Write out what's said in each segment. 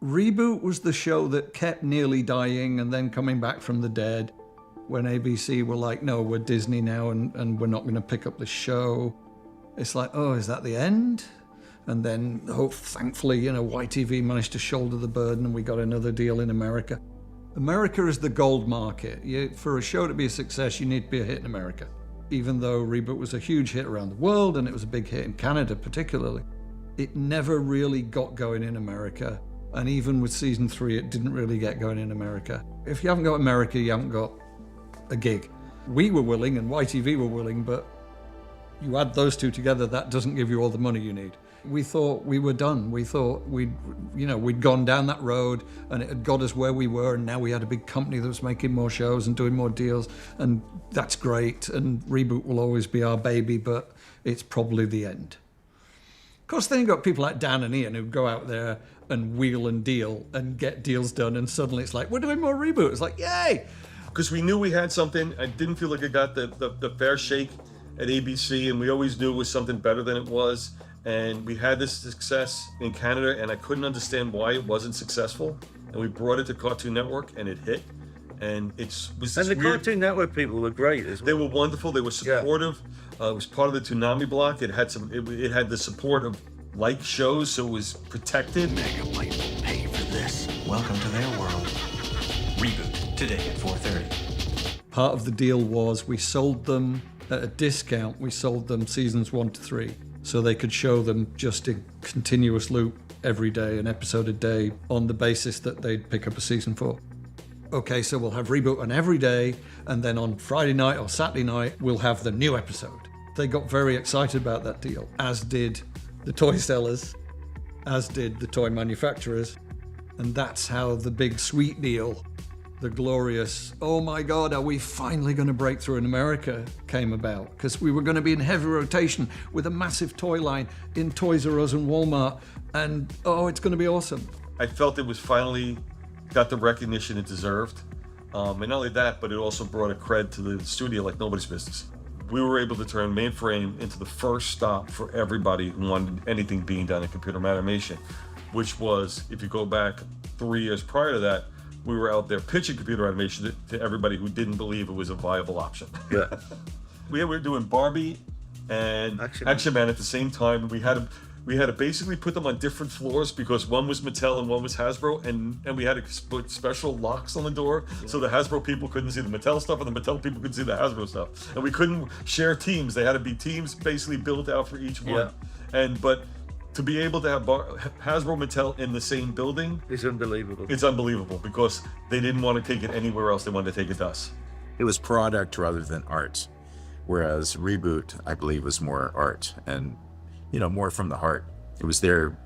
ReBoot was the show that kept nearly dying and then coming back from the dead. When ABC were like, no, we're Disney now and we're not going to pick up the show. It's like, oh, is that the end? And then, thankfully, YTV managed to shoulder the burden and we got another deal in America. America is the gold market. For a show to be a success, you need to be a hit in America. Even though ReBoot was a huge hit around the world and it was a big hit in Canada particularly, it never really got going in America. And even with season 3, it didn't really get going in America. If you haven't got America, you haven't got a gig. We were willing and YTV were willing, but you add those two together, that doesn't give you all the money you need. We thought we were done. We thought we'd gone down that road and it had got us where we were, and now we had a big company that was making more shows and doing more deals, and that's great, and ReBoot will always be our baby, but it's probably the end. Of course, then you've got people like Dan and Ian who go out there and wheel and deal and get deals done, and suddenly it's like, we're doing more ReBoot. It's like, yay! Because we knew we had something. I didn't feel like it got the fair shake at ABC, and we always knew it was something better than it was. And we had this success in Canada, and I couldn't understand why it wasn't successful. And we brought it to Cartoon Network, and it hit. And it was and the Cartoon Network people were great as well. They were wonderful. They were supportive. Yeah. It was part of the Toonami block. It had it had the support of like shows, so it was protected. Megabyte will pay for this. Welcome to their world. ReBoot today at 4:30. Part of the deal was we sold them at a discount. We sold them seasons 1 to 3, so they could show them just in continuous loop every day, an episode a day, on the basis that they'd pick up a season 4. Okay, so we'll have ReBoot on every day, and then on Friday night or Saturday night, we'll have the new episode. They got very excited about that deal, as did the toy sellers, as did the toy manufacturers. And that's how the big sweet deal, the glorious, oh my God, are we finally going to break through in America, came about. Because we were going to be in heavy rotation with a massive toy line in Toys R Us and Walmart, and it's going to be awesome. I felt it was finally got the recognition it deserved. And not only that, but it also brought a cred to the studio like nobody's business. We were able to turn mainframe into the first stop for everybody who wanted anything being done in computer animation, which was, if you go back 3 years prior to that, we were out there pitching computer animation to everybody who didn't believe it was a viable option. Yeah. We were doing Barbie and Action Man at the same time. We had to basically put them on different floors because one was Mattel and one was Hasbro, and we had to put special locks on the door so the Hasbro people couldn't see the Mattel stuff and the Mattel people couldn't see the Hasbro stuff. And we couldn't share teams. They had to be teams basically built out for each one. Yeah. But to be able to have Hasbro Mattel in the same building is unbelievable. It's unbelievable because they didn't want to take it anywhere else. They wanted to take it to us. It was product rather than art, whereas ReBoot, I believe, was more art and more from the heart. It was their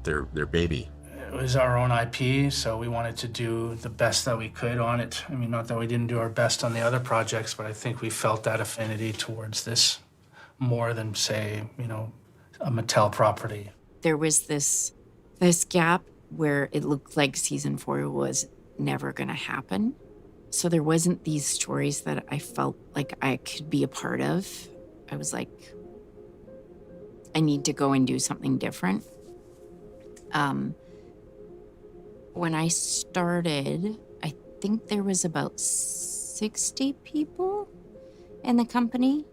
baby. It was our own IP, so we wanted to do the best that we could on it. I mean, not that we didn't do our best on the other projects, but I think we felt that affinity towards this more than, say, a Mattel property. There was this gap where it looked like season 4 was never gonna happen. So there wasn't these stories that I felt like I could be a part of. I was like, I need to go and do something different. When I started, I think there was about 60 people in the company.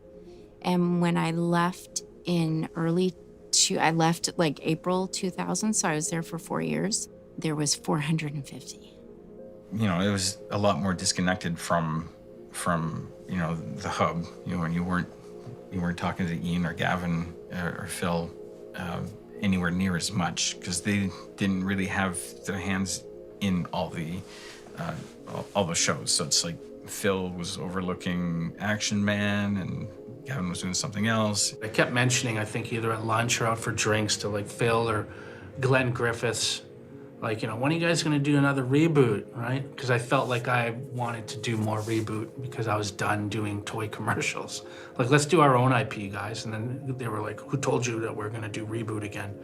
And when I left I left like April 2000, so I was there for 4 years. There was 450. It was a lot more disconnected from the hub. When you weren't talking to Ian or Gavin or Phil anywhere near as much because they didn't really have their hands in all the shows. So it's like Phil was overlooking Action Man and Gavin was doing something else. I kept mentioning, I think either at lunch or out for drinks to like Phil or Glenn Griffiths, like, when are you guys gonna do another reboot, right? Because I felt like I wanted to do more reboot because I was done doing toy commercials. Like, let's do our own IP, guys. And then they were like, who told you that we're gonna do reboot again?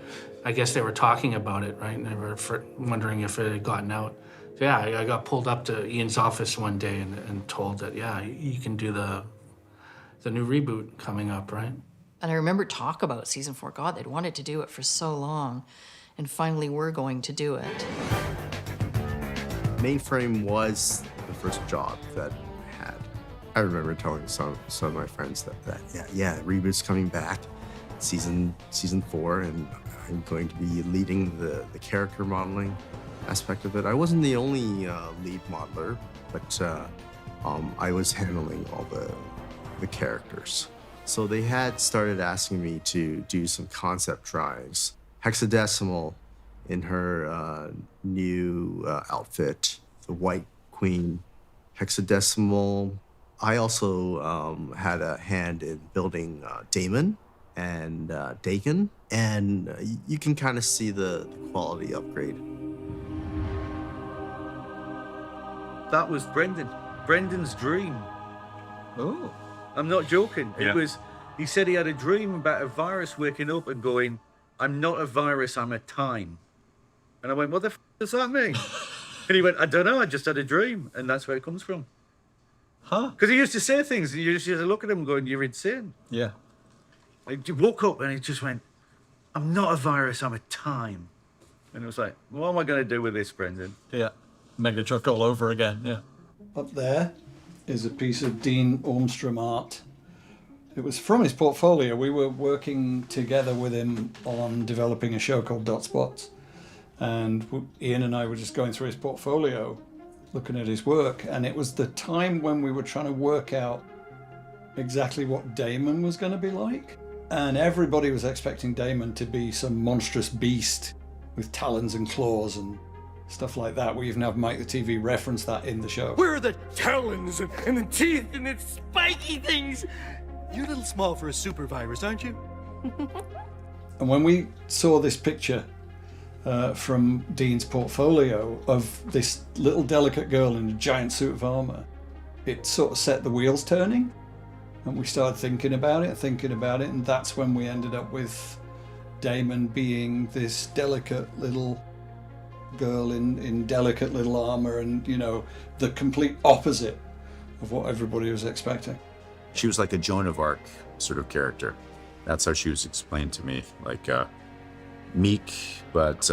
I guess they were talking about it, right? And they were wondering if it had gotten out. So yeah, I got pulled up to Ian's office one day and told that, yeah, you can do the new reboot coming up, right? And I remember talk about season 4. God, they'd wanted to do it for so long. and finally we're going to do it. Mainframe was the first job that I had. I remember telling some of my friends that yeah, Reboot's coming back, season 4, and I'm going to be leading the character modeling aspect of it. I wasn't the only lead modeler, but I was handling all the characters. So they had started asking me to do some concept drawings. Hexadecimal in her new outfit, the White Queen. Hexadecimal. I also had a hand in building Damon and Dakin, and you can kind of see the quality upgrade. That was Brendan's dream. Oh. I'm not joking. Yeah. He said he had a dream about a virus waking up and going, I'm not a virus, I'm a time. And I went, what the f does that mean? And he went, I don't know, I just had a dream. And that's where it comes from. Huh? Because he used to say things, and you just used to look at him going, you're insane. Yeah. He woke up and he just went, I'm not a virus, I'm a time. And it was like, what am I going to do with this, Brendan? Yeah. Mega truck all over again, yeah. Up there is a piece of Dean Ormstrom art. It was from his portfolio. We were working together with him on developing a show called Dot Spots. And Ian and I were just going through his portfolio, looking at his work. And it was the time when we were trying to work out exactly what Damon was going to be like. And everybody was expecting Damon to be some monstrous beast with talons and claws and stuff like that. We even have Mike the TV reference that in the show. Where are the talons and the teeth and the spiky things? You're a little small for a super virus, aren't you? And when we saw this picture from Dean's portfolio of this little delicate girl in a giant suit of armor, it sort of set the wheels turning. And we started thinking about it, and that's when we ended up with Damon being this delicate little girl in delicate little armor, and, you know, the complete opposite of what everybody was expecting. She was like a Joan of Arc sort of character. That's how she was explained to me. Like meek, but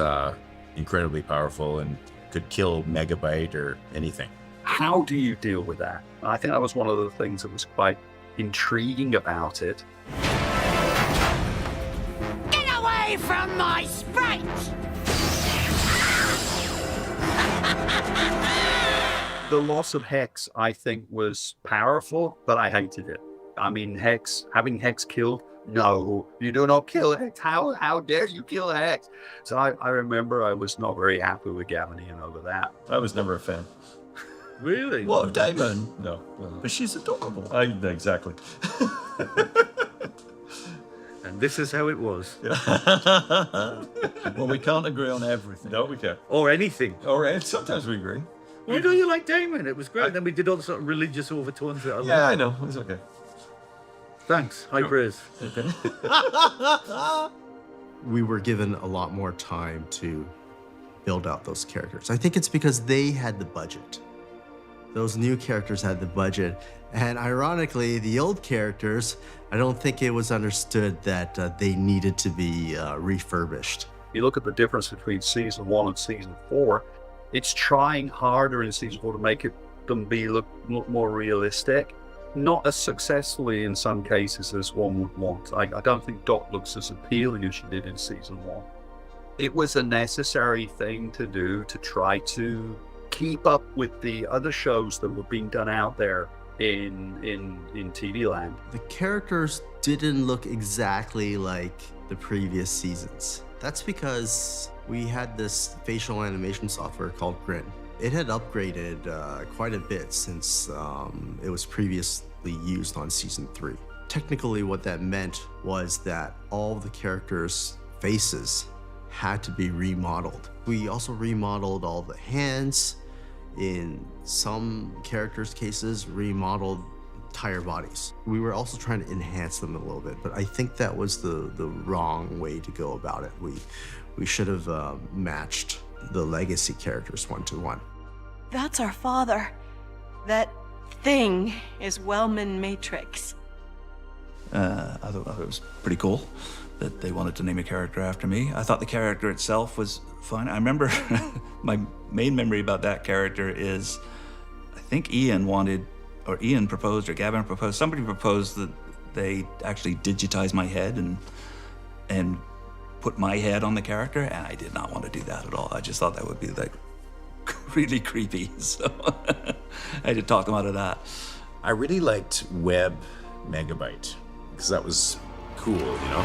incredibly powerful, and could kill Megabyte or anything. How do you deal with that? I think that was one of the things that was quite intriguing about it. Get away from my sprite! The loss of Hex, I think, was powerful, but I hated it. I mean, having Hex killed, no, you do not kill Hex. How dare you kill Hex? So I remember I was not very happy with Gavin Ian over that. I was never a fan. Really? What, of Damon? No. But she's adorable. Exactly. And this is how it was. Well, we can't agree on everything. No, we can't. Or anything. Or sometimes we agree. Why don't you like Damon? It was great. Then we did all the sort of religious overtones that I Yeah, love. I know. It's okay. Thanks. High praise. Okay. We were given a lot more time to build out those characters. I think it's because they had the budget. Those new characters had the budget. And ironically, the old characters, I don't think it was understood that they needed to be refurbished. You look at the difference between season 1 and season 4, it's trying harder in season 4 to make them look more realistic. Not as successfully in some cases as one would want. I don't think Dot looks as appealing as she did in season 1. It was a necessary thing to do to try to keep up with the other shows that were being done out there in TV land. The characters didn't look exactly like the previous seasons. That's because we had this facial animation software called Grin. It had upgraded quite a bit since it was previously used on season 3. Technically, what that meant was that all the characters' faces had to be remodeled. We also remodeled all the hands. In some characters' cases, remodeled entire bodies. We were also trying to enhance them a little bit, but I think that was the wrong way to go about it. We should have matched the legacy characters 1-to-1. That's our father. That thing is Wellman Matrix. I thought it was pretty cool. that they wanted to name a character after me. I thought the character itself was fun. I remember my main memory about that character is, I think Ian proposed, or Gavin proposed, somebody proposed that they actually digitize my head and put my head on the character, and I did not want to do that at all. I just thought that would be like really creepy, so I had to talk them out of that. I really liked Web Megabyte, because that was cool, you know?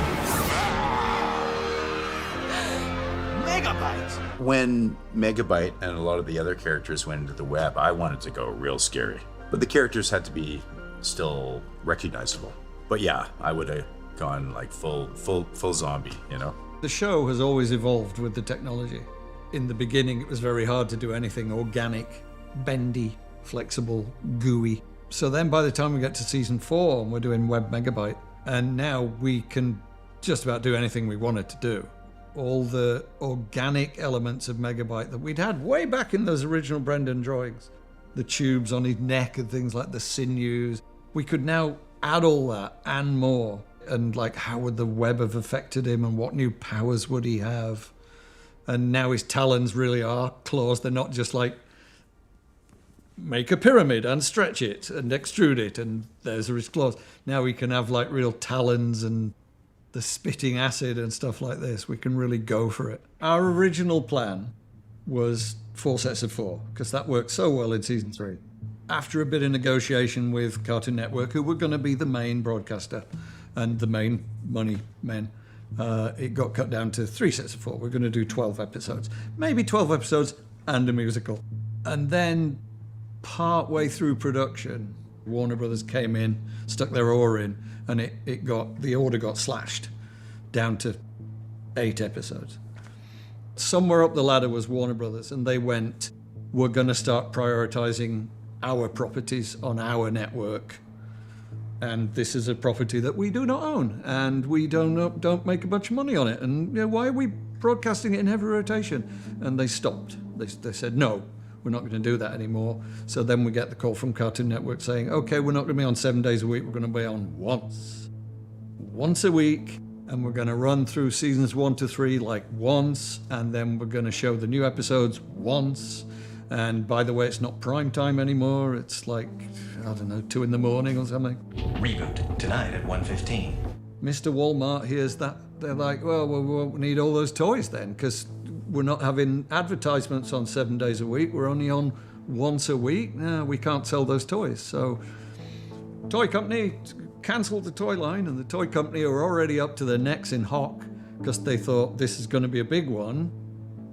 Megabyte! When Megabyte and a lot of the other characters went into the web, I wanted to go real scary. But the characters had to be still recognizable. But yeah, I would have gone like full zombie, you know? The show has always evolved with the technology. In the beginning, it was very hard to do anything organic, bendy, flexible, gooey. So then by the time we get to season 4, we're doing Web Megabyte, and now we can just about do anything we wanted to do. All the organic elements of Megabyte that we'd had way back in those original Brendan drawings, the tubes on his neck and things like the sinews, we could now add all that and more. And like, how would the web have affected him, and what new powers would he have? And now his talons really are claws. They're not just like, make a pyramid and stretch it and extrude it and there's his claws. Now we can have like real talons and the spitting acid and stuff like this. We can really go for it. Our original plan was 4 sets of 4, because that worked so well in season 3. After a bit of negotiation with Cartoon Network, who were going to be the main broadcaster and the main money men, it got cut down to 3 sets of 4. We're going to do 12 episodes. Maybe 12 episodes and a musical. And then part way through production, Warner Brothers came in, stuck their oar in, and the order got slashed down to 8 episodes. Somewhere up the ladder was Warner Brothers, and they went, we're going to start prioritizing our properties on our network. And this is a property that we do not own, and we don't make a bunch of money on it. And you know, why are we broadcasting it in heavy rotation? And they stopped. They said, no, we're not going to do that anymore. So then we get the call from Cartoon Network saying, okay, we're not going to be on 7 days a week. We're going to be on once a week. And we're going to run through seasons 1 to 3 like once. And then we're going to show the new episodes once. And by the way, it's not prime time anymore. It's like, I don't know, 2 a.m. or something. Reboot tonight at 1:15. Mr. Walmart hears that. They're like, well, we won't need all those toys then, because we're not having advertisements on 7 days a week. We're only on once a week. No, we can't sell those toys. So toy company cancelled the toy line, and the toy company are already up to their necks in hock because they thought this is going to be a big one.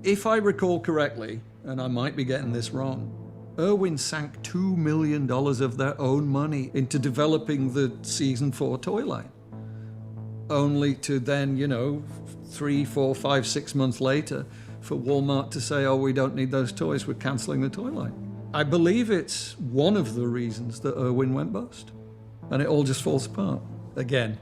If I recall correctly, and I might be getting this wrong, Irwin sank $2 million of their own money into developing the season 4 toy line. Only to then, 3, 4, 5, 6 months later, for Walmart to say, oh, we don't need those toys, we're canceling the toy line. I believe it's one of the reasons that Irwin went bust. And it all just falls apart. Again.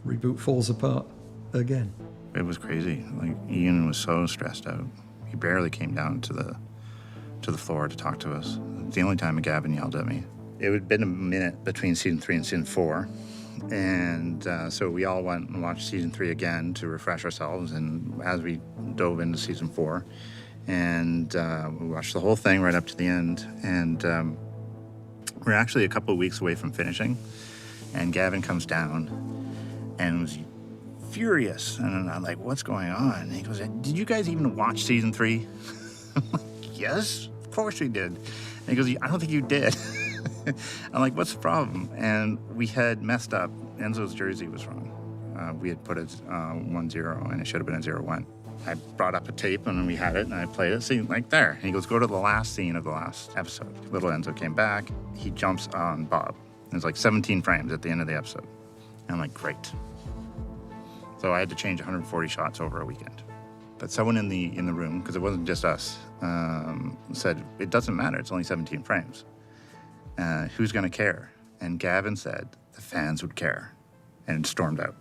Reboot falls apart. Again. It was crazy. Like, Ian was so stressed out. He barely came down to the floor to talk to us. It's the only time Gavin yelled at me. It had been a minute between season 3 and season 4. And so we all went and watched season 3 again to refresh ourselves, and as we dove into season 4, and we watched the whole thing right up to the end, and we're actually a couple of weeks away from finishing, and Gavin comes down and was furious, and I'm like, what's going on? And he goes, did you guys even watch season 3? I'm like, yes, of course we did. And he goes, I don't think you did. I'm like, what's the problem? And we had messed up. Enzo's jersey was wrong. We had put it 1-0, and it should have been a 0-1. I brought up a tape, and we had it, and I played it. See, like there. And he goes, go to the last scene of the last episode. Little Enzo came back. He jumps on Bob. There's like 17 frames at the end of the episode. And I'm like, great. So I had to change 140 shots over a weekend. But someone in the room, because it wasn't just us, said, it doesn't matter. It's only 17 frames. Who's going to care? And Gavin said the fans would care, and stormed out.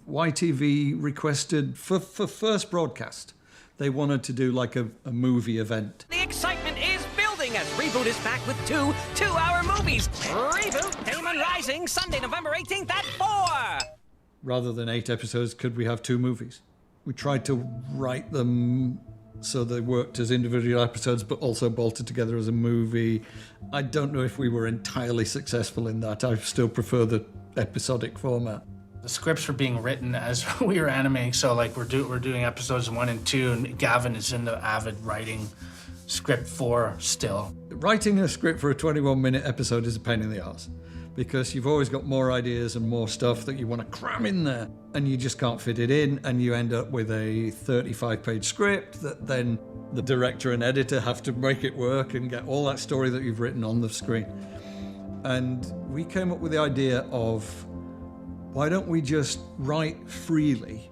YTV requested for first broadcast, they wanted to do like a movie event. The excitement is building as Reboot is back with 2 2-hour movies. Reboot, Damon Rising, Sunday, November 18th at 4. rather than 8 episodes, could we have 2 movies? We tried to write them so they worked as individual episodes, but also bolted together as a movie. I don't know if we were entirely successful in that. I still prefer the episodic format. The scripts were being written as we were animating, so like we're doing episodes 1 and 2, and Gavin is in the avid writing script 4 still. Writing a script for a 21-minute episode is a pain in the arse, because you've always got more ideas and more stuff that you want to cram in there, and you just can't fit it in, and you end up with a 35-page script that then the director and editor have to make it work and get all that story that you've written on the screen. And we came up with the idea of, why don't we just write freely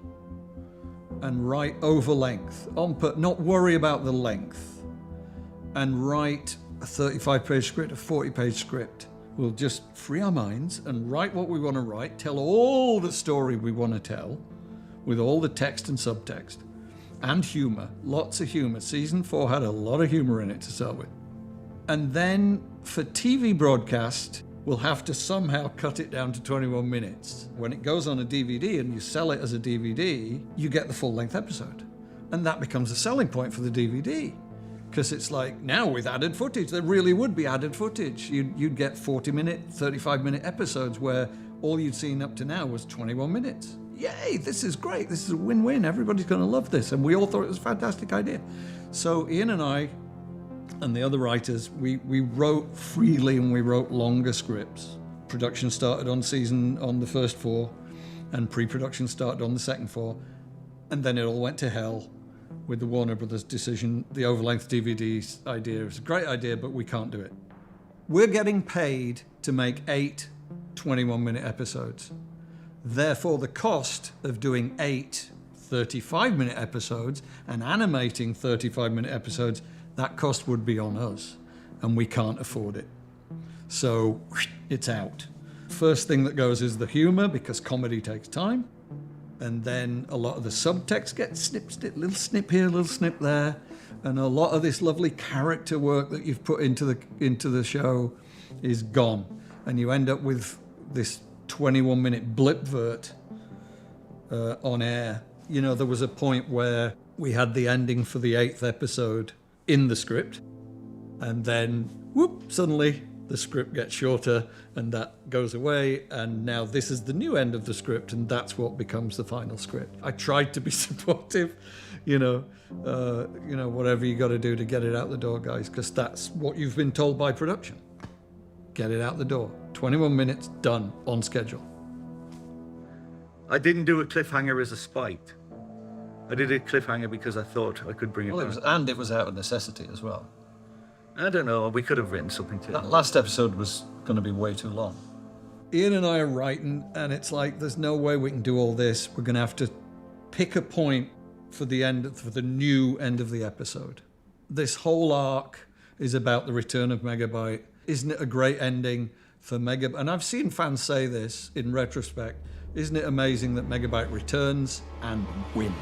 and write over length, not worry about the length, and write a 35-page script, a 40-page script. We'll just free our minds and write what we want to write, tell all the story we want to tell, with all the text and subtext, and humor, lots of humor. Season 4 had a lot of humor in it to start with. And then for TV broadcast, we'll have to somehow cut it down to 21 minutes. When it goes on a DVD and you sell it as a DVD, you get the full-length episode. And that becomes a selling point for the DVD. Because it's like, now with added footage, there really would be added footage. You'd get 40-minute, 35-minute episodes where all you'd seen up to now was 21 minutes. Yay, this is great. This is a win-win. Everybody's going to love this. And we all thought it was a fantastic idea. So Ian and I and the other writers, we wrote freely and we wrote longer scripts. Production started on the first 4, and pre-production started on the second 4. And then it all went to hell with the Warner Brothers decision. The overlength DVD idea is a great idea, but we can't do it. We're getting paid to make 8 21-minute episodes. Therefore, the cost of doing 8 35-minute episodes and animating 35-minute episodes, that cost would be on us, and we can't afford it. So it's out. First thing that goes is the humor, because comedy takes time. And then a lot of the subtext gets snip, little snip here, little snip there. And a lot of this lovely character work that you've put into the show is gone. And you end up with this 21-minute blipvert on air. You know, there was a point where we had the ending for the 8th episode in the script, and then whoop, suddenly the script gets shorter and that goes away, and now this is the new end of the script, and that's what becomes the final script. I tried to be supportive, whatever you got to do to get it out the door, guys, because that's what you've been told by production. Get it out the door. 21 minutes, done, on schedule. I didn't do a cliffhanger as a spite. I did a cliffhanger because I thought I could bring it back. It was out of necessity as well. I don't know, we could have written something to That last episode was going to be way too long. Ian and I are writing, and it's like, there's no way we can do all this. We're going to have to pick a point for the new end of the episode. This whole arc is about the return of Megabyte. Isn't it a great ending for Megabyte? And I've seen fans say this in retrospect. Isn't it amazing that Megabyte returns and wins?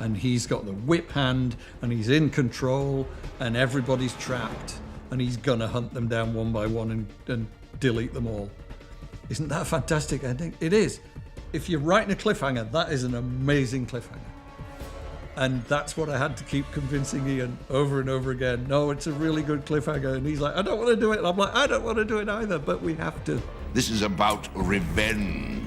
And he's got the whip hand, and he's in control, and everybody's trapped, and he's gonna hunt them down one by one and delete them all. Isn't that a fantastic ending? It is. If you're writing a cliffhanger, that is an amazing cliffhanger. And that's what I had to keep convincing Ian over and over again. No, it's a really good cliffhanger. And he's like, I don't want to do it. And I'm like, I don't want to do it either, but we have to. This is about revenge.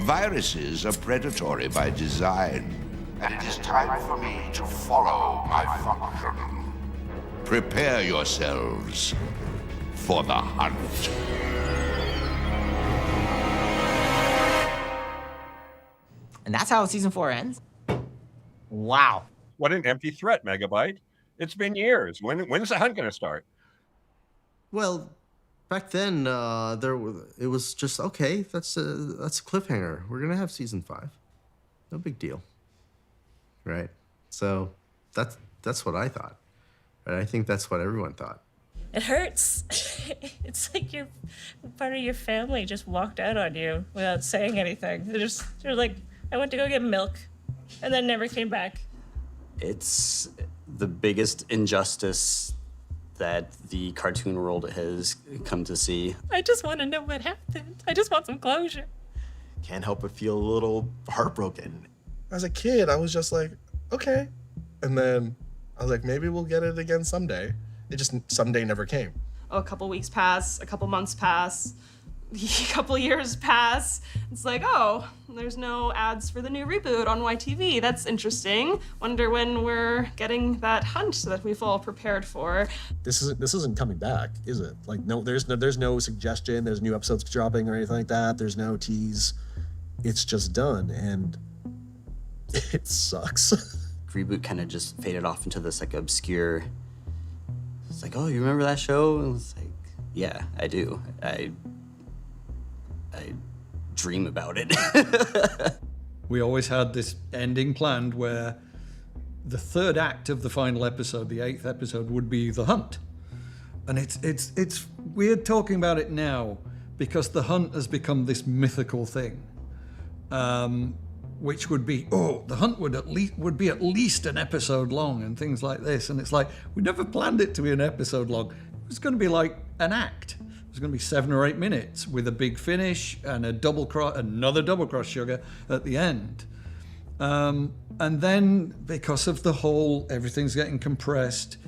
Viruses are predatory by design, and it is time for me to follow my function. Prepare yourselves for the hunt. And that's how season 4 ends? Wow. What an empty threat, Megabyte. It's been years. When's the hunt going to start? Well, back then, it was just, okay, that's a cliffhanger. We're going to have season 5. No big deal. Right? So that's what I thought. Right? I think that's what everyone thought. It hurts. It's like part of your family just walked out on you without saying anything. They're like, I went to go get milk, and then never came back. It's the biggest injustice that the cartoon world has come to see. I just want to know what happened. I just want some closure. can't help but feel a little heartbroken. As a kid, I was just like, okay. And then I was like, maybe we'll get it again someday. It just someday never came. A couple weeks pass, a couple months pass, a couple years pass. It's like, oh, there's no ads for the new reboot on YTV. That's interesting. Wonder when we're getting that hunt that we've all prepared for. This isn't coming back, is it? Like, no, there's no suggestion. There's new episodes dropping or anything like that. There's no tease. It's just done, and it sucks. Reboot kind of just faded off into this like obscure. It's like, oh, you remember that show? And it's like, yeah, I do. I dream about it. We always had this ending planned where the third act of the final episode, the 8th episode, would be the hunt. And it's weird talking about it now because the hunt has become this mythical thing. Which would be, the hunt would be at least an episode long and things like this. And it's like, we never planned it to be an episode long. It was going to be like an act. It was going to be 7 or 8 minutes with a big finish and another double cross sugar at the end. And then because of the whole, everything's getting compressed.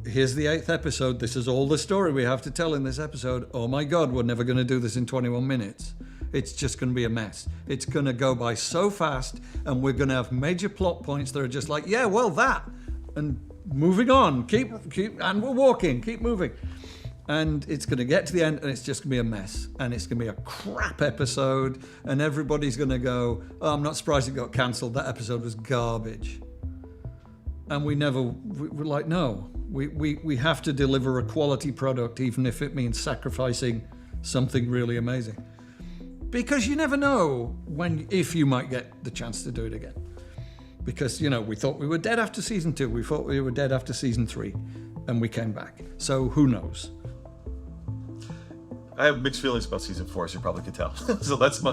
Here's the 8th episode. This is all the story we have to tell in this episode. Oh my God, we're never going to do this in 21 minutes. It's just going to be a mess. It's going to go by so fast, and we're going to have major plot points that are just like, yeah, well, that, and moving on, keep, and we're walking, keep moving. And it's going to get to the end, and it's just going to be a mess. And it's going to be a crap episode, and everybody's going to go, oh, I'm not surprised it got cancelled. That episode was garbage. And we're like, no, we have to deliver a quality product, even if it means sacrificing something really amazing. Because you never know if you might get the chance to do it again. Because, we thought we were dead after season 2. We thought we were dead after season 3. And we came back. So who knows? I have mixed feelings about season 4, as you probably could tell. So that's my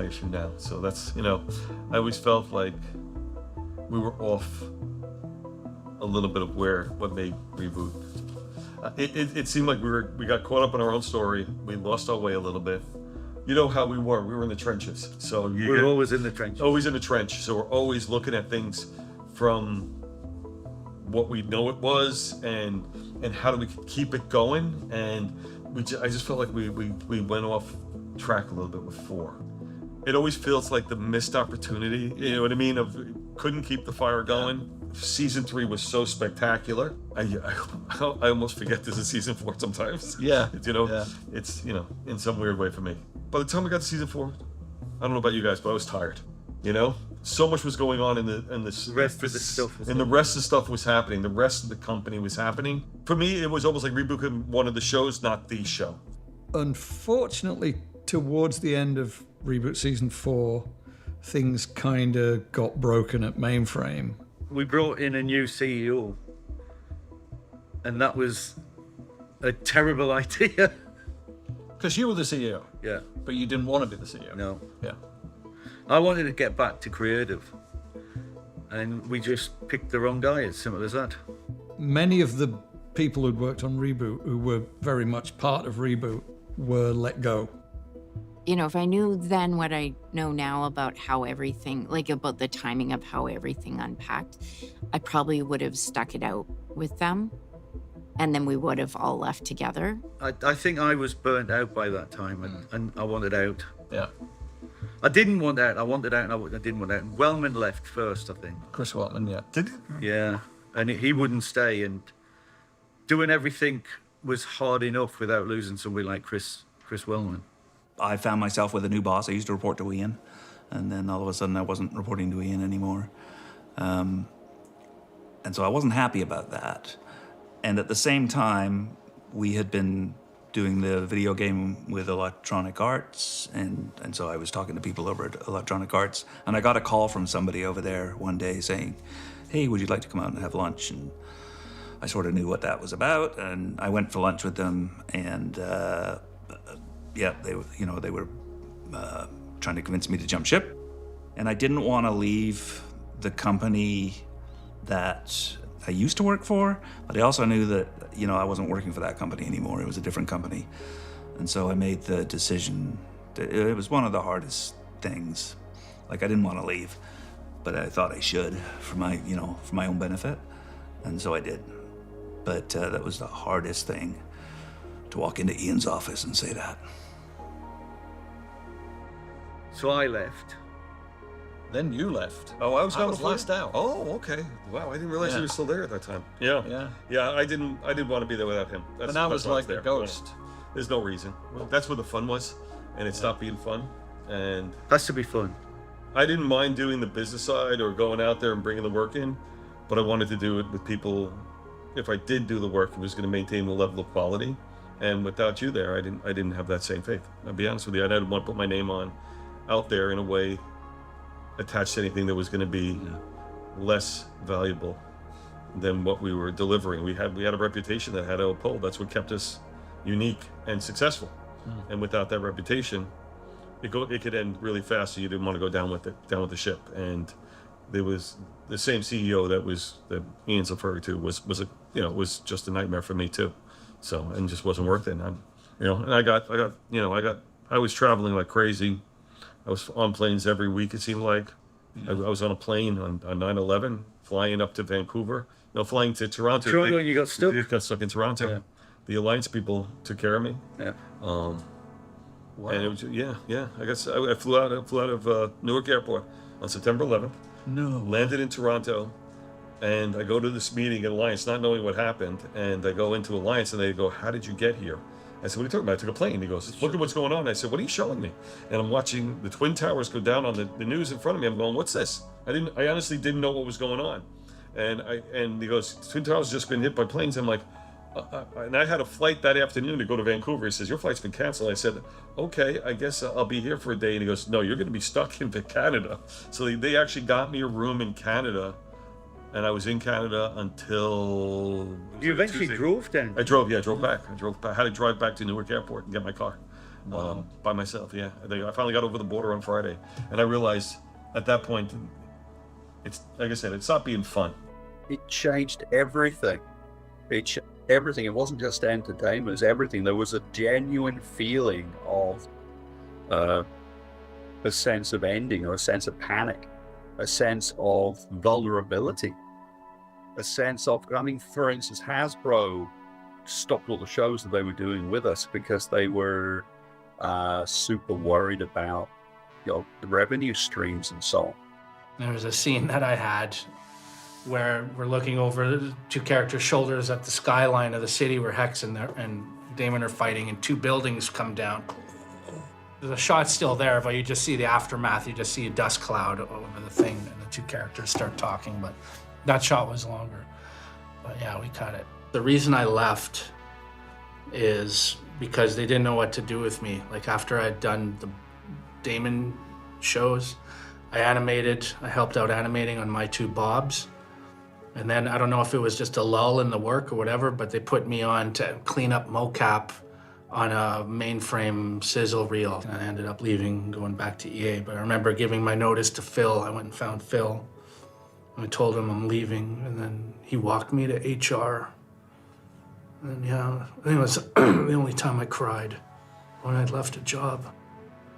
issue now. So that's, I always felt like we were off a little bit of what made Reboot. It seemed like we got caught up in our own story. We lost our way a little bit. You know how we were in the trenches. So we're always in the trenches. Always in the trench. So we're always looking at things from what we know it was and how do we keep it going. And I just felt like we went off track a little bit with 4. It always feels like the missed opportunity, you know what I mean, of couldn't keep the fire going. Season 3 was so spectacular. I almost forget this is season 4 sometimes. Yeah. It's, in some weird way for me. By the time we got to season 4, I don't know about you guys, but I was tired. So much was going on in the rest of the stuff. And the rest of the stuff was happening. The rest of the company was happening. For me, it was almost like Reboot one of the shows, not the show. Unfortunately, towards the end of Reboot season 4, things kind of got broken at Mainframe. We brought in a new CEO, and that was a terrible idea. Because you were the CEO. Yeah. But you didn't want to be the CEO. No. Yeah. I wanted to get back to creative, and we just picked the wrong guy, as simple as that. Many of the people who'd worked on Reboot, who were very much part of Reboot, were let go. If I knew then what I know now about how everything, about the timing of how everything unpacked, I probably would have stuck it out with them, and then we would have all left together. I think I was burnt out by that time, and I wanted out. Yeah. I didn't want out. I wanted out, and I didn't want out. And Wellman left first, I think. Chris Wellman, yeah. Did he? Yeah, and he wouldn't stay, and doing everything was hard enough without losing somebody like Chris Wellman. I found myself with a new boss. I used to report to Ian, and then all of a sudden I wasn't reporting to Ian anymore. And so I wasn't happy about that. And at the same time, we had been doing the video game with Electronic Arts, and so I was talking to people over at Electronic Arts, and I got a call from somebody over there one day saying, hey, would you like to come out and have lunch? And I sort of knew what that was about, and I went for lunch with them, and they were trying to convince me to jump ship. And I didn't want to leave the company that I used to work for, but I also knew that, I wasn't working for that company anymore. It was a different company. And so I made the decision It was one of the hardest things. Like, I didn't want to leave, but I thought I should for my, for my own benefit. And so I did. But that was the hardest thing, to walk into Ian's office and say that. So I left. Then you left. Oh, I was I was last out. Oh, okay. Wow, I didn't realize he was still there at that time. Yeah. I didn't want to be there without him. And I was like a ghost. There's no reason. That's where the fun was, and it stopped being fun. And has to be fun. I didn't mind doing the business side or going out there and bringing the work in, but I wanted to do it with people. If I did do the work, it was going to maintain the level of quality. And without you there, I didn't have that same faith. I'll be honest with you. I didn't want to put my name out there in a way attached to anything that was going to be less valuable than what we were delivering. We had a reputation that had to uphold. That's what kept us unique and successful. And without that reputation, it could end really fast. So you didn't want to go down with the ship. And there was the same CEO that Ian's referring to was just a nightmare for me too. So, and just wasn't worth it. And I was traveling like crazy. I was on planes every week, it seemed like. I was on a plane on 9/11, flying up to Vancouver. No, flying to Toronto. Toronto, and you got stuck? You got stuck in Toronto. Yeah. The Alliance people took care of me. Yeah. Wow. And it was, I guess I flew out of Newark Airport on September 11th. No. Landed in Toronto, and I go to this meeting at Alliance, not knowing what happened. And I go into Alliance, and they go, "How did you get here?" I said, "What are you talking about?" I took a plane. He goes, "Look at what's going on." I said, "What are you showing me?" And I'm watching the Twin Towers go down on the news in front of me. I'm going, "What's this?" I honestly didn't know what was going on. And he goes, "Twin Towers just been hit by planes." I'm like, and I had a flight that afternoon to go to Vancouver. He says, "Your flight's been canceled." I said, "Okay, I guess I'll be here for a day." And he goes, "No, you're going to be stuck in Canada." So they actually got me a room in Canada. And I was in Canada until... You eventually drove then? I drove back. I had to drive back to Newark Airport and get my car. By myself, yeah. I finally got over the border on Friday. And I realized at that point, it's like I said, it stopped being fun. It changed everything. Everything. It wasn't just entertainment, it was everything. There was a genuine feeling of a sense of ending or a sense of panic, a sense of vulnerability. A sense of, for instance, Hasbro stopped all the shows that they were doing with us because they were super worried about, the revenue streams and so on. There was a scene that I had where we're looking over the two characters' shoulders at the skyline of the city where Hex and Damon are fighting, and two buildings come down. The shot's still there, but you just see the aftermath. You just see a dust cloud over the thing, and the two characters start talking, but that shot was longer. But yeah, we cut it. The reason I left is because they didn't know what to do with me. Like, after I'd done the Damon shows, I helped out animating on my two Bobs. And then I don't know if it was just a lull in the work or whatever, but they put me on to clean up mocap on a mainframe sizzle reel. And I ended up leaving, going back to EA. But I remember giving my notice to Phil. I went and found Phil. I told him I'm leaving, and then he walked me to HR. And yeah, I think it was the only time I cried, when I'd left a job.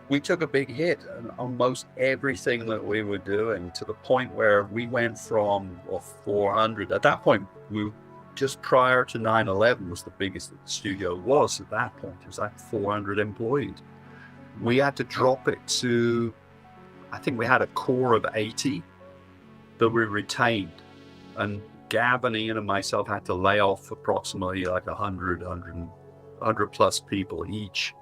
We took a big hit on almost everything that we were doing, to the point where we went from 400. At that point, we just prior to 9/11 was the biggest that the studio was at that point. It was like 400 employees. We had to drop it to, I think we had a core of 80 that we retained. And Gab and Ian and myself had to lay off approximately like 100 plus people each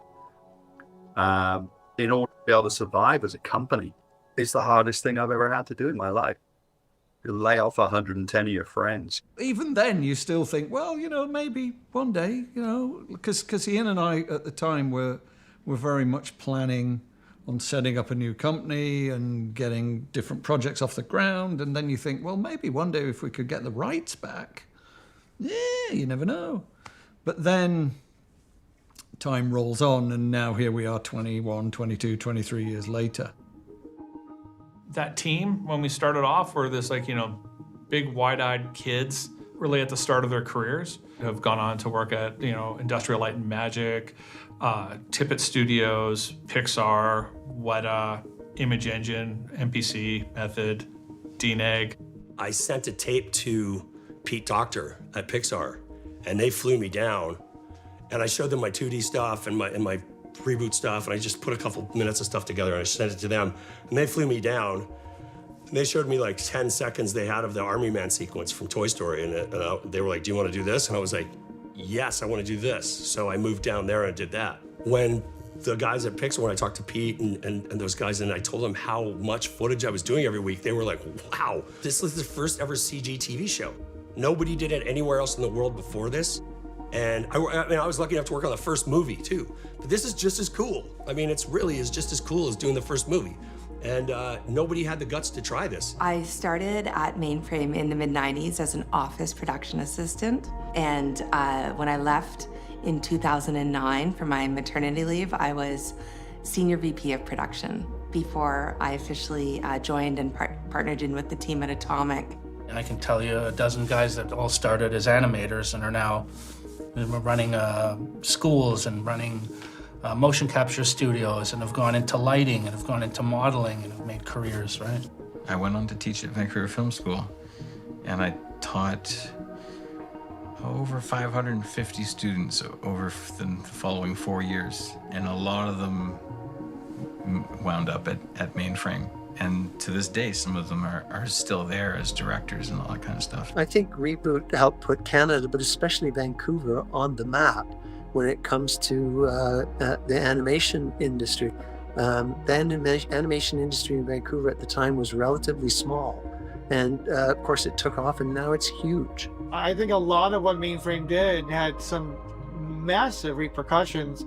in order to be able to survive as a company. It's the hardest thing I've ever had to do in my life. You lay off 110 of your friends. Even then, you still think, well, maybe one day, because Ian and I at the time were very much planning on setting up a new company and getting different projects off the ground. And then you think, well, maybe one day if we could get the rights back, you never know. But then time rolls on, and now here we are 21, 22, 23 years later. That team, when we started off, were this big wide-eyed kids really at the start of their careers, have gone on to work at, Industrial Light and Magic, Tippett Studios, Pixar, Weta, Image Engine, MPC, Method, DNEG. I sent a tape to Pete Docter at Pixar, and they flew me down. And I showed them my 2D stuff and my ReBoot stuff, and I just put a couple minutes of stuff together and I sent it to them. And they flew me down, and they showed me like 10 seconds they had of the Army Man sequence from Toy Story, and they were like, "Do you want to do this?" And I was like, "Yes, I want to do this." So I moved down there and did that. When the guys at Pixar, when I talked to Pete and those guys, and I told them how much footage I was doing every week, they were like, "Wow, this was the first ever CG TV show. Nobody did it anywhere else in the world before this." And I was lucky enough to work on the first movie too. But this is just as cool. I mean, it's really is just as cool as doing the first movie. And nobody had the guts to try this. I started at Mainframe in the mid-90s as an office production assistant. And when I left in 2009 for my maternity leave, I was Senior VP of Production before I officially joined and partnered in with the team at Atomic. I can tell you a dozen guys that all started as animators and are now running schools and running motion capture studios and have gone into lighting and have gone into modeling and have made careers, right? I went on to teach at Vancouver Film School, and I taught over 550 students over the following 4 years, and a lot of them wound up at Mainframe. And to this day, some of them are still there as directors and all that kind of stuff. I think ReBoot helped put Canada, but especially Vancouver, on the map when it comes to the animation industry. The animation industry in Vancouver at the time was relatively small. And of course it took off, and now it's huge. I think a lot of what Mainframe did had some massive repercussions,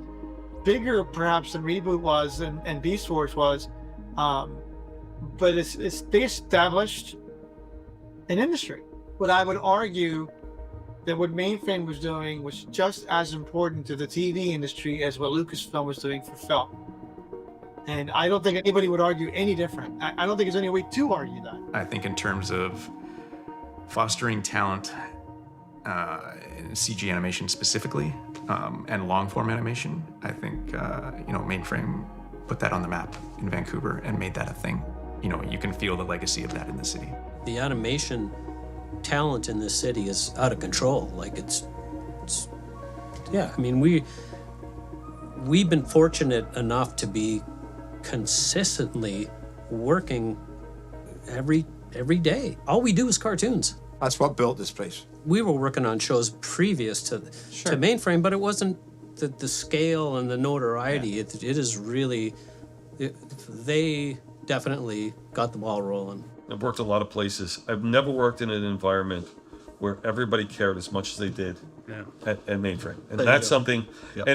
bigger perhaps than ReBoot was and Beast Wars was. But they established an industry. But I would argue that what Mainframe was doing was just as important to the TV industry as what Lucasfilm was doing for film. And I don't think anybody would argue any different. I don't think there's any way to argue that. I think in terms of fostering talent in CG animation specifically, and long form animation, I think Mainframe put that on the map in Vancouver and made that a thing. You can feel the legacy of that in the city. The animation talent in this city is out of control. Like yeah, I mean, we've been fortunate enough to be consistently working every day. All we do is cartoons. That's what built this place. We were working on shows previous to Mainframe, but it wasn't the scale and the notoriety. Yeah. It is really, they definitely got the ball rolling. I've worked a lot of places. I've never worked in an environment where everybody cared as much as they did at Mainframe, and that's something. Yep.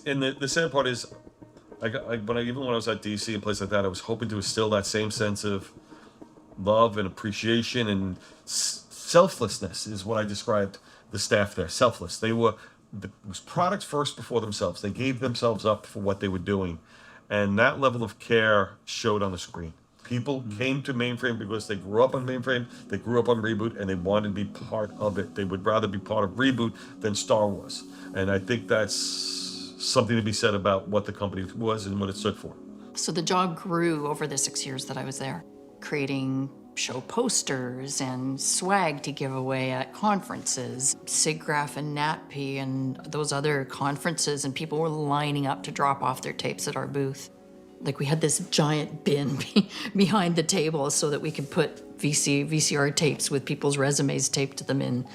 And the sad part is, even when I was at DC and places like that, I was hoping to instill that same sense of love and appreciation and selflessness is what I described the staff there. Selfless. It was products first before themselves. They gave themselves up for what they were doing. And that level of care showed on the screen. People came to Mainframe because they grew up on Mainframe, they grew up on ReBoot, and they wanted to be part of it. They would rather be part of ReBoot than Star Wars. And I think that's something to be said about what the company was and what it stood for. So the job grew over the 6 years that I was there, creating show posters and swag to give away at conferences, SIGGRAPH and NatP and those other conferences, and people were lining up to drop off their tapes at our booth. Like, we had this giant bin behind the table so that we could put VCR tapes with people's resumes taped to them in.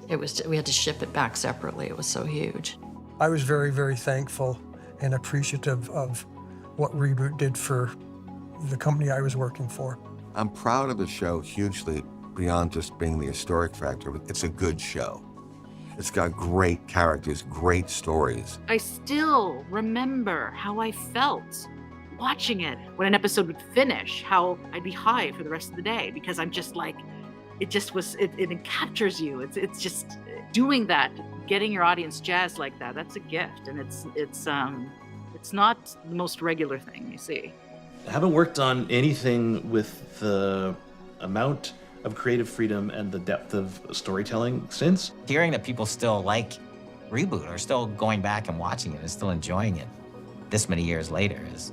We had to ship it back separately. It was so huge. I was very, very thankful and appreciative of what ReBoot did for the company I was working for. I'm proud of the show hugely, beyond just being the historic factor. It's a good show. It's got great characters, great stories. I still remember how I felt watching it when an episode would finish, how I'd be high for the rest of the day, because I'm just like, it captures you. It's just doing that, getting your audience jazzed like that. That's a gift, and it's not the most regular thing you see. I haven't worked on anything with the amount of creative freedom and the depth of storytelling since. Hearing that people still like ReBoot or still going back and watching it and still enjoying it this many years later is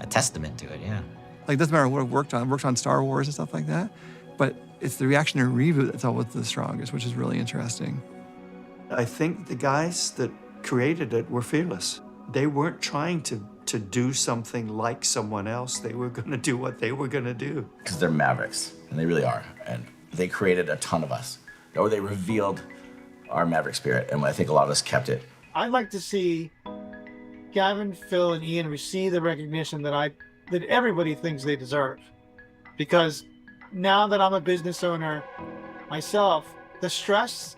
a testament to it, yeah. Like, it doesn't matter what I've worked on Star Wars and stuff like that, but it's the reaction to ReBoot that's always the strongest, which is really interesting. I think the guys that created it were fearless. They weren't trying to do something like someone else. They were going to do what they were going to do. Because they're mavericks, and they really are. And they created a ton of us, or they revealed our maverick spirit, and I think a lot of us kept it. I'd like to see Gavin, Phil, and Ian receive the recognition that everybody thinks they deserve. Because now that I'm a business owner myself, the stress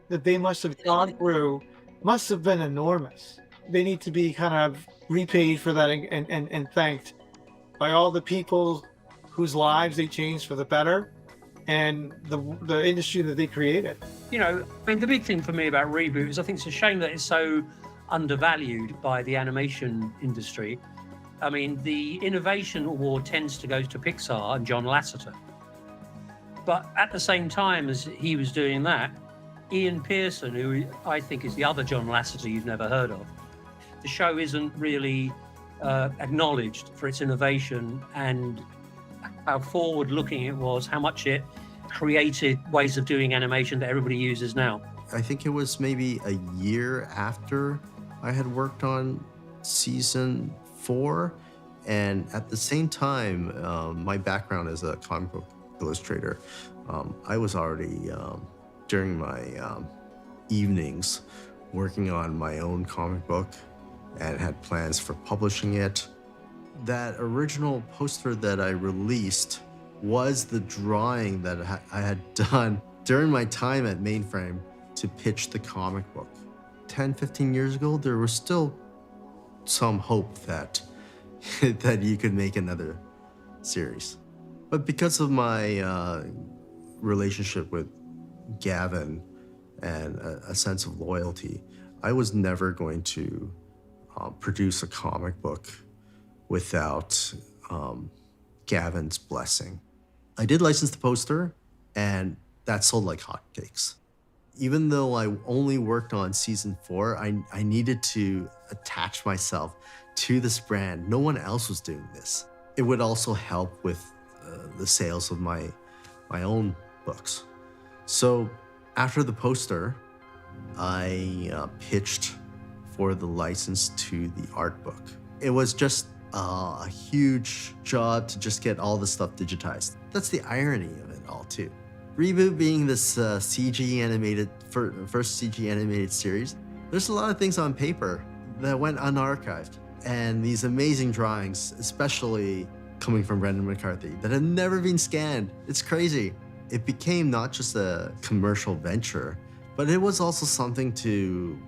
that they must have gone through must have been enormous. They need to be kind of repaid for that and thanked by all the people whose lives they changed for the better and the industry that they created. You know, I mean, the big thing for me about ReBoot is I think it's a shame that it's so undervalued by the animation industry. I mean, the Innovation Award tends to go to Pixar and John Lasseter. But at the same time as he was doing that, Ian Pearson, who I think is the other John Lasseter you've never heard of, the show isn't really acknowledged for its innovation and how forward-looking it was, how much it created ways of doing animation that everybody uses now. I think it was maybe a year after I had worked on season 4, and at the same time, my background as a comic book illustrator, I was already, during my evenings, working on my own comic book and had plans for publishing it. That original poster that I released was the drawing that I had done during my time at Mainframe to pitch the comic book. 10, 15 years ago, there was still some hope that that you could make another series. But because of my relationship with Gavin and a sense of loyalty, I was never going to produce a comic book without Gavin's blessing. I did license the poster, and that sold like hotcakes. Even though I only worked on season 4, I needed to attach myself to this brand. No one else was doing this. It would also help with the sales of my own books. So after the poster, I pitched for the license to the art book. It was just a huge job to just get all the stuff digitized. That's the irony of it all too. ReBoot being this CG animated, first CG animated series, there's a lot of things on paper that went unarchived. And these amazing drawings, especially coming from Brendan McCarthy, that had never been scanned. It's crazy. It became not just a commercial venture, but it was also something to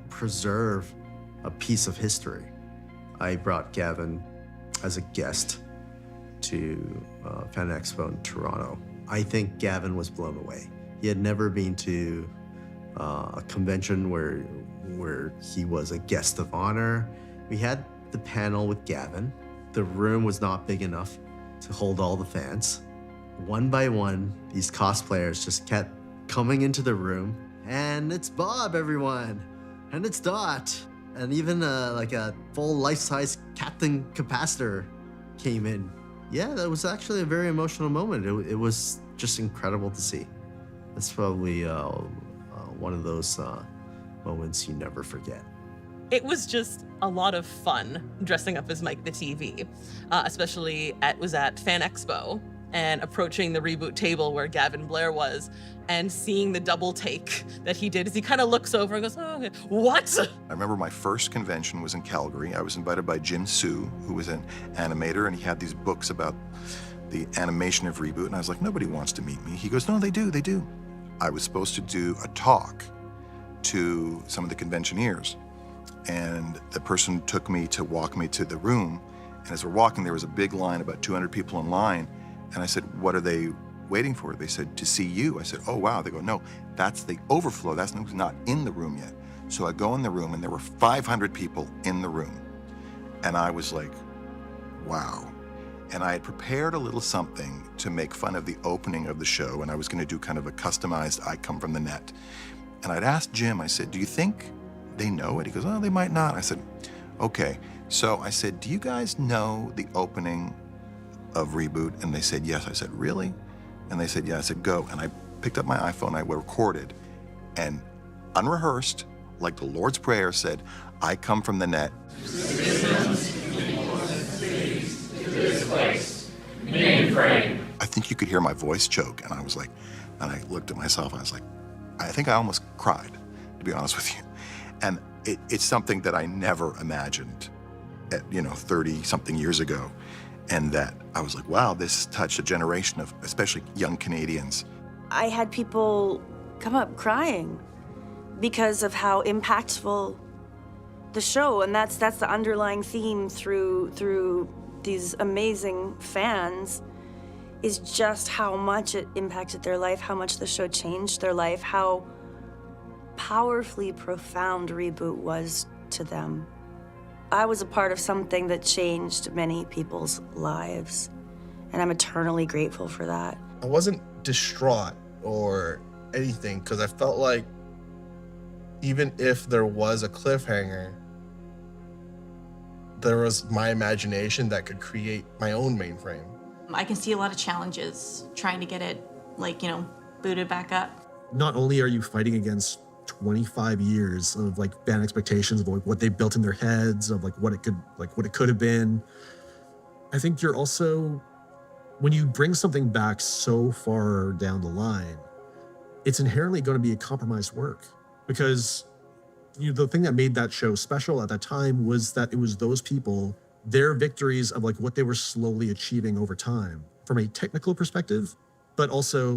preserve a piece of history. I brought Gavin as a guest to Fan Expo in Toronto. I think Gavin was blown away. He had never been to a convention where he was a guest of honor. We had the panel with Gavin. The room was not big enough to hold all the fans. One by one, these cosplayers just kept coming into the room. And it's Bob, everyone. And it's Dot. And even a full life-size Captain Capacitor came in. Yeah, that was actually a very emotional moment. It was just incredible to see. It's probably one of those moments you never forget. It was just a lot of fun dressing up as Mike the TV, especially at Fan Expo and approaching the ReBoot table where Gavin Blair was and seeing the double take that he did as he kind of looks over and goes, oh, what? I remember my first convention was in Calgary. I was invited by Jim Sue, who was an animator, and he had these books about the animation of ReBoot, and I was like, nobody wants to meet me. He goes, no, they do. I was supposed to do a talk to some of the conventioneers, and the person took me to walk me to the room, and as we're walking, there was a big line, about 200 people in line, and I said, what are they waiting for? They said, to see you. I said, oh, wow. They go, no, that's the overflow. That's not in the room yet. So I go in the room, and there were 500 people in the room, and I was like, wow. And I had prepared a little something to make fun of the opening of the show, and I was going to do kind of a customized I Come From the Net. And I'd asked Jim, I said, do you think they know it? He goes, oh, they might not. I said, okay. So I said, do you guys know the opening of ReBoot? And they said, yes. I said, really? And they said, yeah. I said, go. And I picked up my iPhone, I recorded, and unrehearsed, like the Lord's Prayer, said, I come from the net. Mainframe. I think you could hear my voice choke, and I was like, and I looked at myself, and I was like, I think I almost cried, to be honest with you. And it's something that I never imagined at, 30-something years ago. And that I was like, wow, this touched a generation of especially young Canadians. I had people come up crying because of how impactful the show, and that's the underlying theme through these amazing fans, is just how much it impacted their life, how much the show changed their life, how powerfully profound ReBoot was to them. I was a part of something that changed many people's lives, and I'm eternally grateful for that. I wasn't distraught or anything, because I felt like even if there was a cliffhanger, there was my imagination that could create my own mainframe. I can see a lot of challenges trying to get it, booted back up. Not only are you fighting against 25 years of fan expectations of what they built in their heads, of what it could have been, I think you're also, when you bring something back so far down the line, it's inherently going to be a compromised work, because the thing that made that show special at that time was that it was those people, their victories of what they were slowly achieving over time from a technical perspective, but also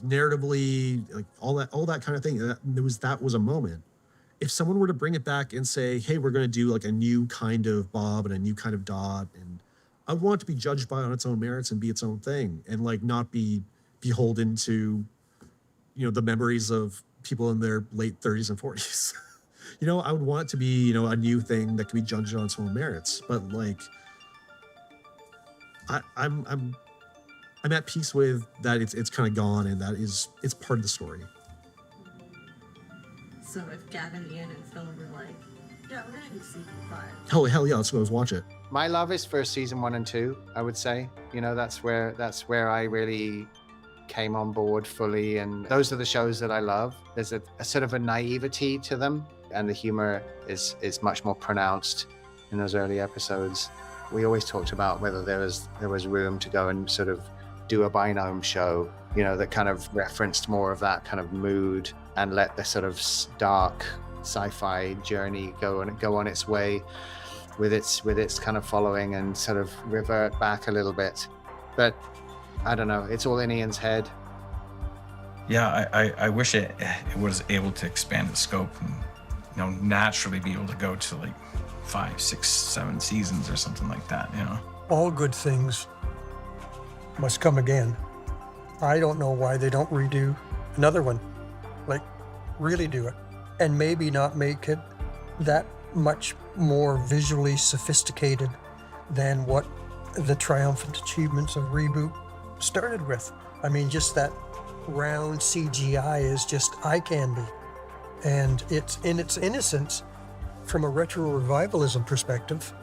narratively, all that kind of thing. That was a moment. If someone were to bring it back and say, hey, we're going to do a new kind of Bob and a new kind of Dot, and I want it to be judged by on its own merits and be its own thing, and not be beholden to the memories of people in their late 30s and 40s. I would want it to be a new thing that can be judged on its own merits. But I'm at peace with that. It's kind of gone, and it's part of the story. So if Gavin, Ian, and Phil were like, yeah, we're gonna do season 5. Hell yeah, let's go watch it. My love is for season 1 and 2, I would say. That's where I really came on board fully, and those are the shows that I love. There's a sort of a naivety to them, and the humor is much more pronounced in those early episodes. We always talked about whether there was room to go and sort of do a binome show, that kind of referenced more of that kind of mood, and let the sort of dark sci-fi journey go on its way with its kind of following, and sort of revert back a little bit. But I don't know, it's all in Ian's head. Yeah, I wish it was able to expand the scope and naturally be able to go to 5, 6, 7 seasons or something like that. All good things must come again. I don't know why they don't redo another one, really do it, and maybe not make it that much more visually sophisticated than what the triumphant achievements of ReBoot started with. I mean, just that round CGI is just eye candy, and it's in its innocence. From a retro revivalism perspective,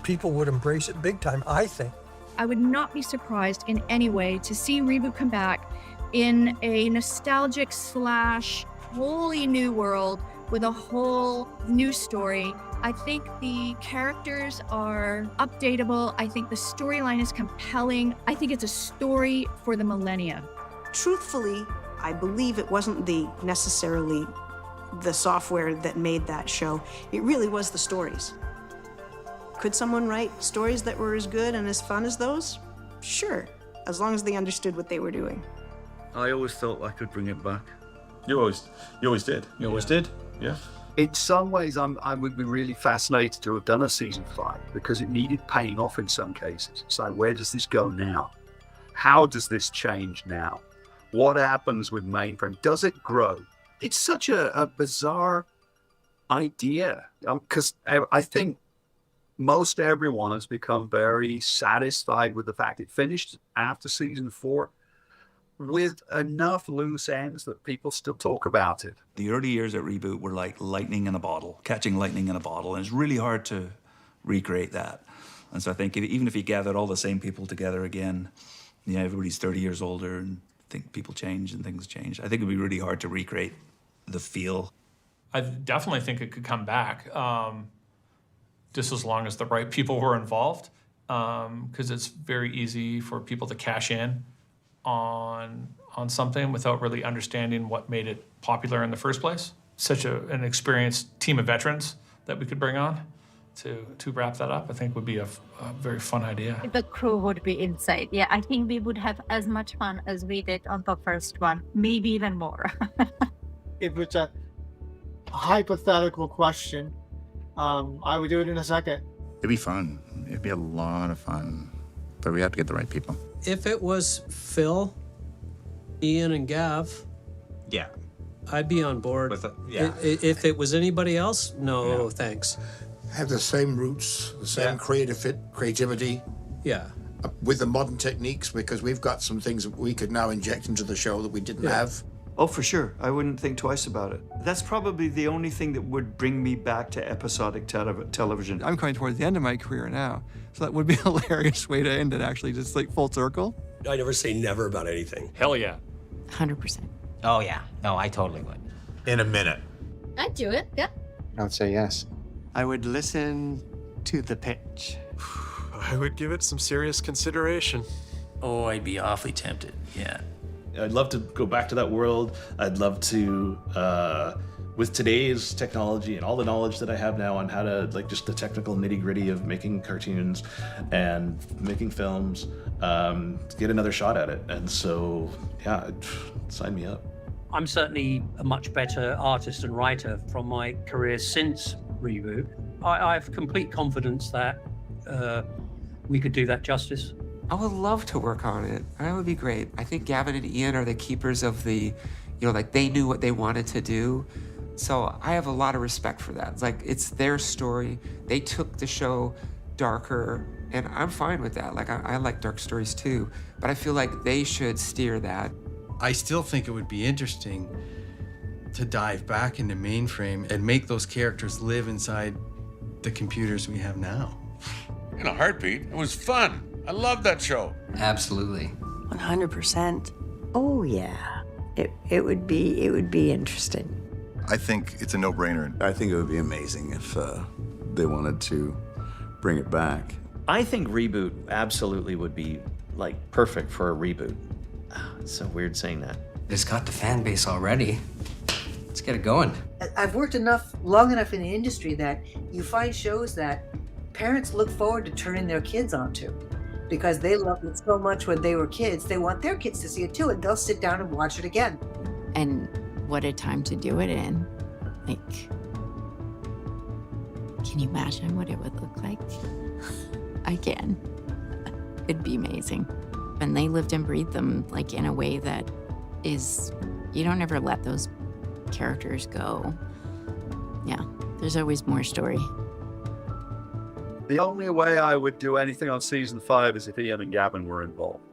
people would embrace it big time, I think. I would not be surprised in any way to see ReBoot come back in a nostalgic / wholly new world with a whole new story. I think the characters are updatable. I think the storyline is compelling. I think it's a story for the millennia. Truthfully, I believe it wasn't necessarily the software that made that show. It really was the stories. Could someone write stories that were as good and as fun as those? Sure, as long as they understood what they were doing. I always thought I could bring it back. You always did. You always did. Yeah. In some ways, I would be really fascinated to have done a season 5, because it needed paying off in some cases. So where does this go now? How does this change now? What happens with mainframe? Does it grow? It's such a bizarre idea, because I think most everyone has become very satisfied with the fact it finished after season 4 with enough loose ends that people still talk about it. The early years at Reboot were like lightning in a bottle, catching lightning in a bottle, and it's really hard to recreate that. And so I think even if you gathered all the same people together again, yeah, everybody's 30 years older, and I think people change and things change. I think it'd be really hard to recreate the feel. I definitely think it could come back, just as long as the right people were involved, because it's very easy for people to cash in on something without really understanding what made it popular in the first place. Such an experienced team of veterans that we could bring on to wrap that up, I think would be a very fun idea. The crew would be inside. Yeah, I think we would have as much fun as we did on the first one, maybe even more. If it's a hypothetical question, I would do it in a second. It'd be fun. It'd be a lot of fun, but we have to get the right people. If it was Phil, Ian, and Gav, yeah, I'd be on board. If it was anybody else, no, thanks. Have the same roots, the same creativity. Yeah. With the modern techniques, because we've got some things that we could now inject into the show that we didn't have. Oh, for sure. I wouldn't think twice about it. That's probably the only thing that would bring me back to episodic television. I'm coming towards the end of my career now, so that would be a hilarious way to end it, actually, just like full circle. I never say never about anything. Hell yeah. 100%. Oh, yeah. No, I totally would. In a minute. I'd do it, yeah. I would say yes. I would listen to the pitch. I would give it some serious consideration. Oh, I'd be awfully tempted, yeah. I'd love to go back to that world. I'd love to, with today's technology and all the knowledge that I have now on how to, like, just the technical nitty-gritty of making cartoons and making films, get another shot at it. And so, yeah, sign me up. I'm certainly a much better artist and writer from my career since Reboot. I have complete confidence that we could do that justice. I would love to work on it. That would be great. I think Gavin and Ian are the keepers of the, like they knew what they wanted to do. So I have a lot of respect for that. It's like, it's their story. They took the show darker, and I'm fine with that. Like, I like dark stories too, but I feel like they should steer that. I still think it would be interesting to dive back into mainframe and make those characters live inside the computers we have now. In a heartbeat. It was fun. I love that show. Absolutely. 100%. Oh yeah, it would be interesting. I think it's a no-brainer. I think it would be amazing if they wanted to bring it back. I think Reboot absolutely would be like perfect for a reboot. It's so weird saying that. It's got the fan base already. Let's get it going. I've worked long enough in the industry that you find shows that parents look forward to turning their kids onto because they loved it so much when they were kids. They want their kids to see it too, and they'll sit down and watch it again. And what a time to do it in. Like, can you imagine what it would look like? I can. It'd be amazing. And they lived and breathed them like in a way that is, you don't ever let those characters go. Yeah, there's always more story. The only way I would do anything on season 5 is if Ian and Gavin were involved.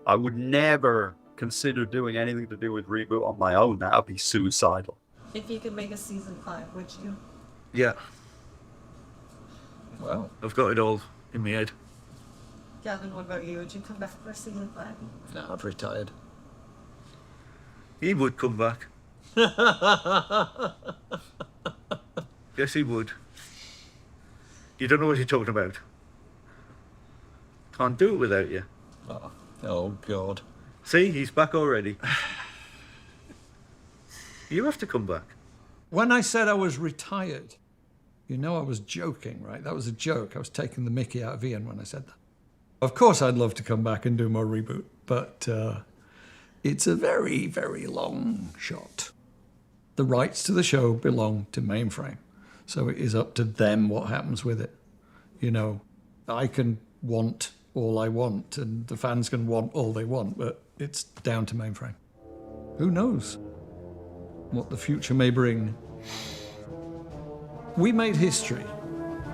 I would never consider doing anything to do with Reboot on my own. That would be suicidal. If you could make a season 5, would you? Yeah. Well, I've got it all in my head. Gavin, what about you? Would you come back for season 5? No, I've retired. He would come back. Yes, he would. You don't know what you're talking about. Can't do it without you. Oh God. See, he's back already. You have to come back. When I said I was retired, you know I was joking, right? That was a joke. I was taking the mickey out of Ian when I said that. Of course I'd love to come back and do more Reboot, but it's a very, very long shot. The rights to the show belong to Mainframe, so it is up to them what happens with it. You know, I can want all I want, and the fans can want all they want, but it's down to Mainframe. Who knows what the future may bring? We made history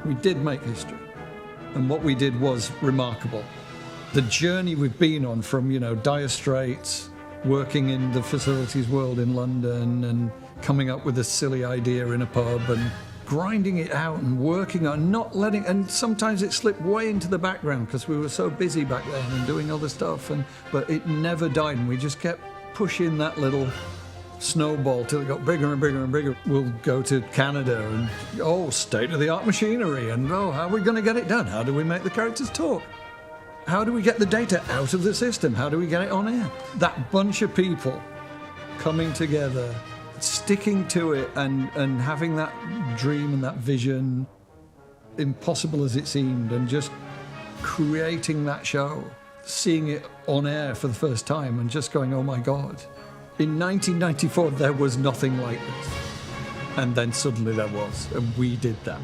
We did make history. And what we did was remarkable. The journey we've been on from, dire straits, working in the facilities world in London and coming up with a silly idea in a pub and grinding it out and working on not letting, and sometimes it slipped way into the background because we were so busy back then and doing other stuff, but it never died, and we just kept pushing that little snowball till it got bigger and bigger and bigger. We'll go to Canada and, state-of-the-art machinery, and how are we going to get it done? How do we make the characters talk? How do we get the data out of the system? How do we get it on air? That bunch of people coming together, sticking to it and having that dream and that vision, impossible as it seemed, and just creating that show, seeing it on air for the first time and just going, oh my God. In 1994, there was nothing like this. And then suddenly there was, and we did that.